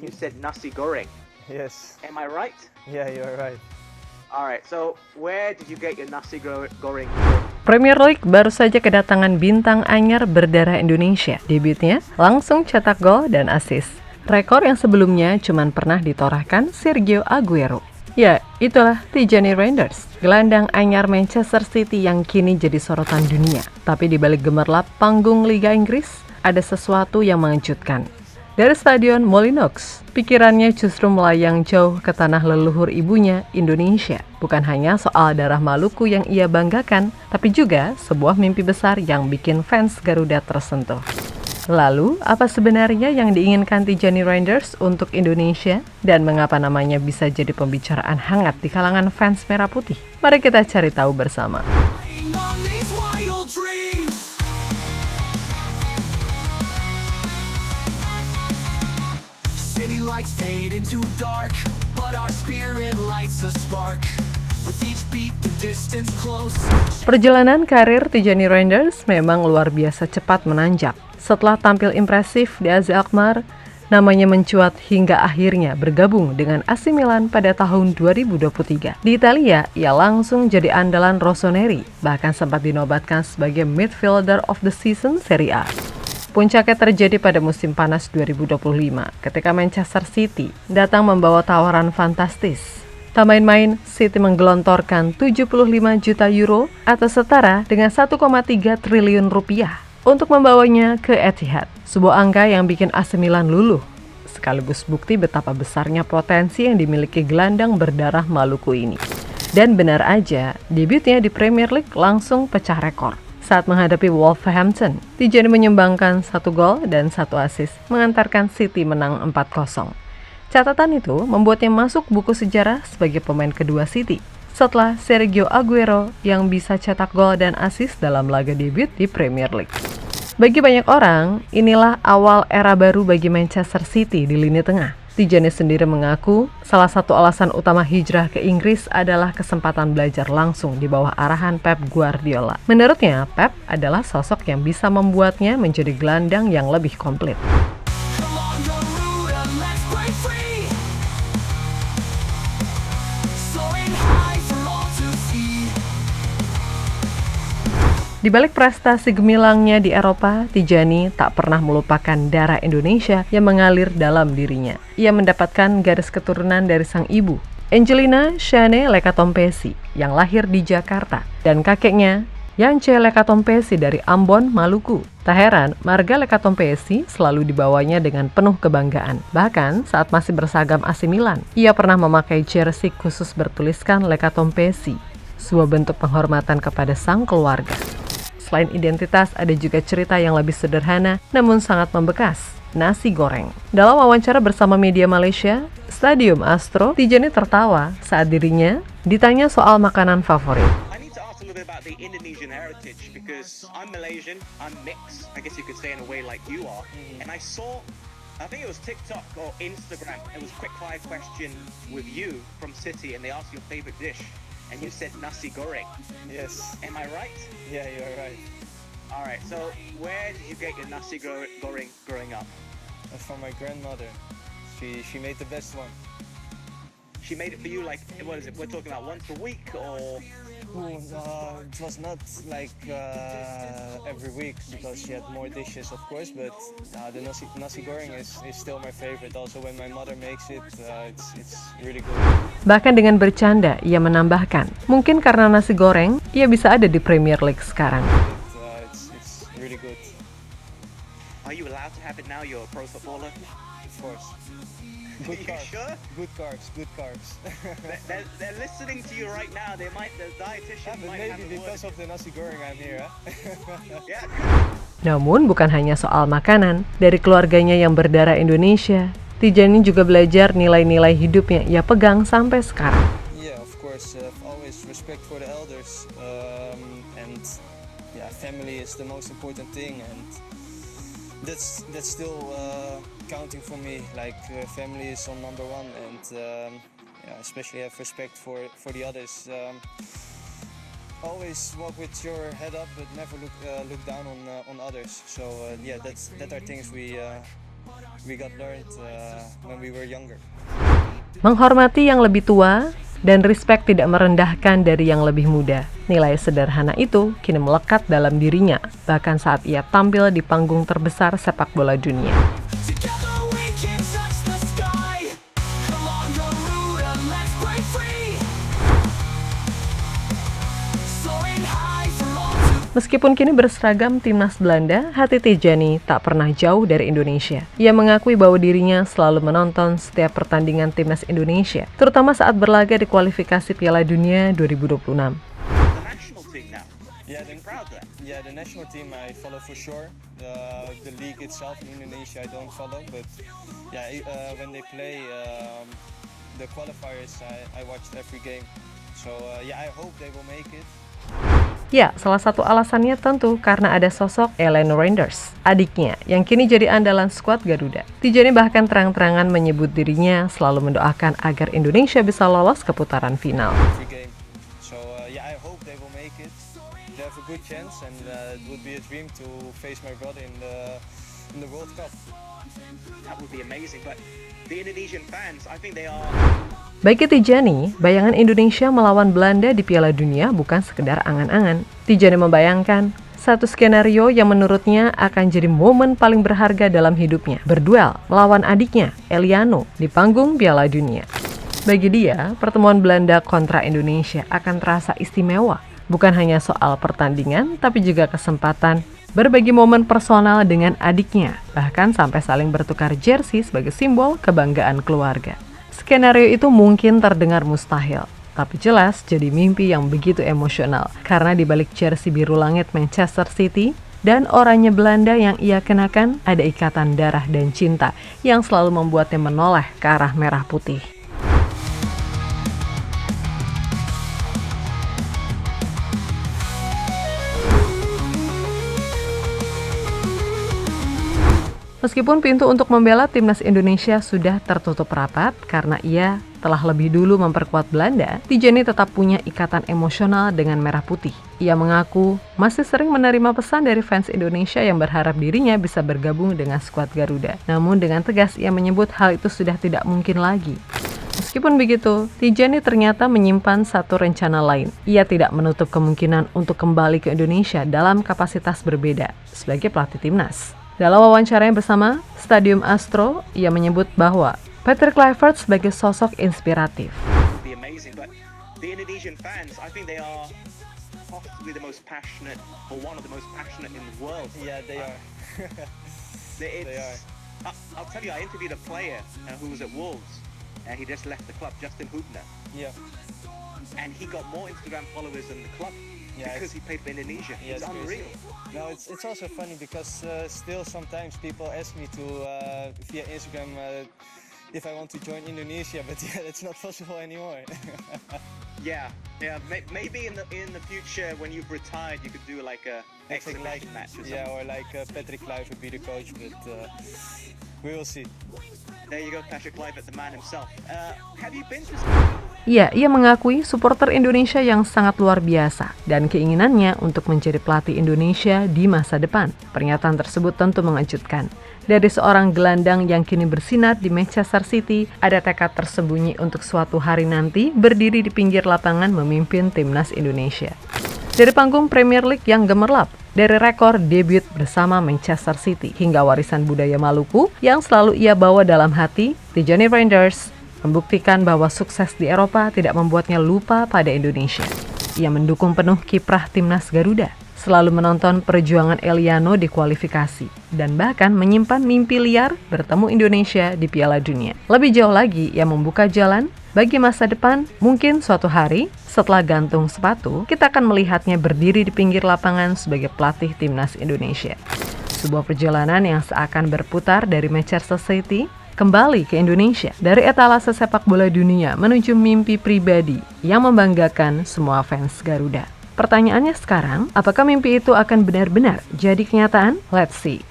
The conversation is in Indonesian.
and you said nasi goreng. Yes. Am I right? Yeah, you are right. Alright, so where did you get your nasi goreng? Premier League baru saja kedatangan bintang anyar berdarah Indonesia. Debutnya langsung cetak gol dan assist. Rekor yang sebelumnya cuma pernah ditorahkan Sergio Aguero. Ya, itulah Tijani Reinders, gelandang anyar Manchester City yang kini jadi sorotan dunia. Tapi di balik gemerlap panggung Liga Inggris, ada sesuatu yang mengejutkan. Dari Stadion Molyneux, pikirannya justru melayang jauh ke tanah leluhur ibunya, Indonesia. Bukan hanya soal darah Maluku yang ia banggakan, tapi juga sebuah mimpi besar yang bikin fans Garuda tersentuh. Lalu, apa sebenarnya yang diinginkan Tijani Reinders untuk Indonesia? Dan mengapa namanya bisa jadi pembicaraan hangat di kalangan fans Merah Putih? Mari kita cari tahu bersama. Lights fade into dark, but our spirit lights a spark. With each beat, the distance close. Perjalanan karir Tijani Reinders memang luar biasa cepat menanjak. Setelah tampil impresif di AZ Alkmaar, namanya mencuat hingga akhirnya bergabung dengan AC Milan pada tahun 2023. Di Italia, ia langsung jadi andalan Rossoneri, bahkan sempat dinobatkan sebagai midfielder of the season Serie A. Puncaknya terjadi pada musim panas 2025 ketika Manchester City datang membawa tawaran fantastis. Tak main-main, City menggelontorkan 75 juta euro atau setara dengan 1,3 triliun rupiah untuk membawanya ke Etihad. Sebuah angka yang bikin AC Milan luluh, sekaligus bukti betapa besarnya potensi yang dimiliki gelandang berdarah Maluku ini. Dan benar aja, debutnya di Premier League langsung pecah rekor. Saat menghadapi Wolverhampton, Tijani menyumbangkan 1 gol dan 1 assist, mengantarkan City menang 4-0. Catatan itu membuatnya masuk buku sejarah sebagai pemain kedua City, setelah Sergio Aguero yang bisa cetak gol dan assist dalam laga debut di Premier League. Bagi banyak orang, inilah awal era baru bagi Manchester City di lini tengah. Tijani sendiri mengaku salah satu alasan utama hijrah ke Inggris adalah kesempatan belajar langsung di bawah arahan Pep Guardiola. Menurutnya, Pep adalah sosok yang bisa membuatnya menjadi gelandang yang lebih komplit. Di balik prestasi gemilangnya di Eropa, Tijani tak pernah melupakan darah Indonesia yang mengalir dalam dirinya. Ia mendapatkan garis keturunan dari sang ibu, Angelina Shane Lekatompesi, yang lahir di Jakarta, dan kakeknya, Yance Lekatompesi dari Ambon, Maluku. Tak heran, marga Lekatompesi selalu dibawanya dengan penuh kebanggaan. Bahkan saat masih bersagam AC Milan, ia pernah memakai jersey khusus bertuliskan Lekatompesi, sebuah bentuk penghormatan kepada sang keluarga. Selain identitas, ada juga cerita yang lebih sederhana namun sangat membekas, nasi goreng. Dalam wawancara bersama media Malaysia, Stadium Astro, Tijani tertawa saat dirinya ditanya soal makanan favorit. I need to ask a little bit about the Indonesian heritage because I'm Malaysian, I'm mixed, I guess you could say in a way like you are. And I think it was TikTok or Instagram, it was quick fire question with you from City and they asked your favorite dish. And you said nasi goreng. Yes. Am I right? Yeah, you are right. Alright, so where did you get your nasi goreng growing up? From my grandmother. She made the best one. She made it for you like, what is it, we're talking about once a week or? It was not like every week because she had more dishes, of course. But the nasi goreng is still my favorite. Also, when my mother makes it, it's really good. Bahkan dengan bercanda, ia menambahkan, mungkin karena nasi goreng, ia bisa ada di Premier League sekarang. It's really good. Are you allowed to have it now? You're a pro footballer? Of course. Good You carbs. sure? Good carbs. Good carbs. They're listening to you right now. The dietitian But might have maybe a because word. of the nasi goreng I'm here. Yeah. Namun bukan hanya soal makanan, dari keluarganya yang berdarah Indonesia, Tijani juga belajar nilai-nilai hidup yang ia pegang sampai sekarang. Yeah, of course. Always respect for the elders, and yeah, family is the most important thing, and that's still counting for me. Like family is on number one, and yeah, especially have respect for the others. Always walk with your head up, but never look down on others. So yeah, that are things we we got learned when we were younger. Menghormati yang lebih tua dan respect tidak merendahkan dari yang lebih muda. Nilai sederhana itu kini melekat dalam dirinya, bahkan saat ia tampil di panggung terbesar sepak bola dunia. Together we can touch the sky. Along the route and let's break free. Soaring high for all to Meskipun kini berseragam timnas Belanda, hati Tijani tak pernah jauh dari Indonesia. Ia mengakui bahwa dirinya selalu menonton setiap pertandingan timnas Indonesia, terutama saat berlaga di kualifikasi Piala Dunia 2026. The national team now. Yeah, I'm proud of that. Yeah, the national team I follow for sure. The league itself in Indonesia I don't follow, but yeah, when they play the qualifiers, I watched every game. So yeah, I hope they will make it. Ya, salah satu alasannya tentu karena ada sosok Eleno Reinders, adiknya yang kini jadi andalan skuad Garuda. Tijani bahkan terang-terangan menyebut dirinya selalu mendoakan agar Indonesia bisa lolos ke putaran final. Every game. So yeah, I hope they will make it. They have a good chance, and it would be a dream to face my brother in the World Cup. That would be amazing. But the Indonesian fans, I think they are. Bagi Tijani, bayangan Indonesia melawan Belanda di Piala Dunia bukan sekedar angan-angan. Tijani membayangkan satu skenario yang menurutnya akan jadi momen paling berharga dalam hidupnya, berduel melawan adiknya, Eliano, di panggung Piala Dunia. Bagi dia, pertemuan Belanda kontra Indonesia akan terasa istimewa, bukan hanya soal pertandingan, tapi juga kesempatan berbagi momen personal dengan adiknya, bahkan sampai saling bertukar jersey sebagai simbol kebanggaan keluarga. Skenario itu mungkin terdengar mustahil, tapi jelas jadi mimpi yang begitu emosional karena di balik jersey biru langit Manchester City dan oranye Belanda yang ia kenakan ada ikatan darah dan cinta yang selalu membuatnya menoleh ke arah merah putih. Meskipun pintu untuk membela timnas Indonesia sudah tertutup rapat karena ia telah lebih dulu memperkuat Belanda, Tijani tetap punya ikatan emosional dengan merah putih. Ia mengaku masih sering menerima pesan dari fans Indonesia yang berharap dirinya bisa bergabung dengan skuad Garuda. Namun dengan tegas ia menyebut hal itu sudah tidak mungkin lagi. Meskipun begitu, Tijani ternyata menyimpan satu rencana lain. Ia tidak menutup kemungkinan untuk kembali ke Indonesia dalam kapasitas berbeda sebagai pelatih timnas. Dalam wawancaranya bersama Stadium Astro, ia menyebut bahwa Patrick Kluivert sebagai sosok inspiratif. Be amazing, but the Indonesian fans, I think they are possibly the most passionate, or one of the most passionate in the world. Yeah, they are. They are. I'll tell you, I interviewed a player who was at Wolves, and he just left the club, Justin Hubner, Yeah. and he got more Instagram followers than the club Yeah, because he played for Indonesia. Yeah, It's unreal. No, it's also funny because still sometimes people ask me to via Instagram if I want to join Indonesia, but yeah, that's not possible anymore. Yeah. Maybe in the future when you've retired, you could do like a exhibition match or something. Yeah, or like Patrick Kluivert would be the coach, but we will see. There you go, Patrick Kluivert, the man himself. Have you been to? Ya, ia mengakui supporter Indonesia yang sangat luar biasa dan keinginannya untuk menjadi pelatih Indonesia di masa depan. Pernyataan tersebut tentu mengejutkan. Dari seorang gelandang yang kini bersinar di Manchester City, ada tekad tersembunyi untuk suatu hari nanti berdiri di pinggir lapangan memimpin timnas Indonesia. Dari panggung Premier League yang gemerlap, dari rekor debut bersama Manchester City hingga warisan budaya Maluku yang selalu ia bawa dalam hati, Tijani Reinders membuktikan bahwa sukses di Eropa tidak membuatnya lupa pada Indonesia. Ia mendukung penuh kiprah timnas Garuda, selalu menonton perjuangan Eliano di kualifikasi, dan bahkan menyimpan mimpi liar bertemu Indonesia di Piala Dunia. Lebih jauh lagi, ia membuka jalan bagi masa depan. Mungkin suatu hari, setelah gantung sepatu, kita akan melihatnya berdiri di pinggir lapangan sebagai pelatih timnas Indonesia. Sebuah perjalanan yang seakan berputar dari Manchester City kembali ke Indonesia, dari etalase sepak bola dunia menuju mimpi pribadi yang membanggakan semua fans Garuda. Pertanyaannya sekarang, apakah mimpi itu akan benar-benar jadi kenyataan? Let's see.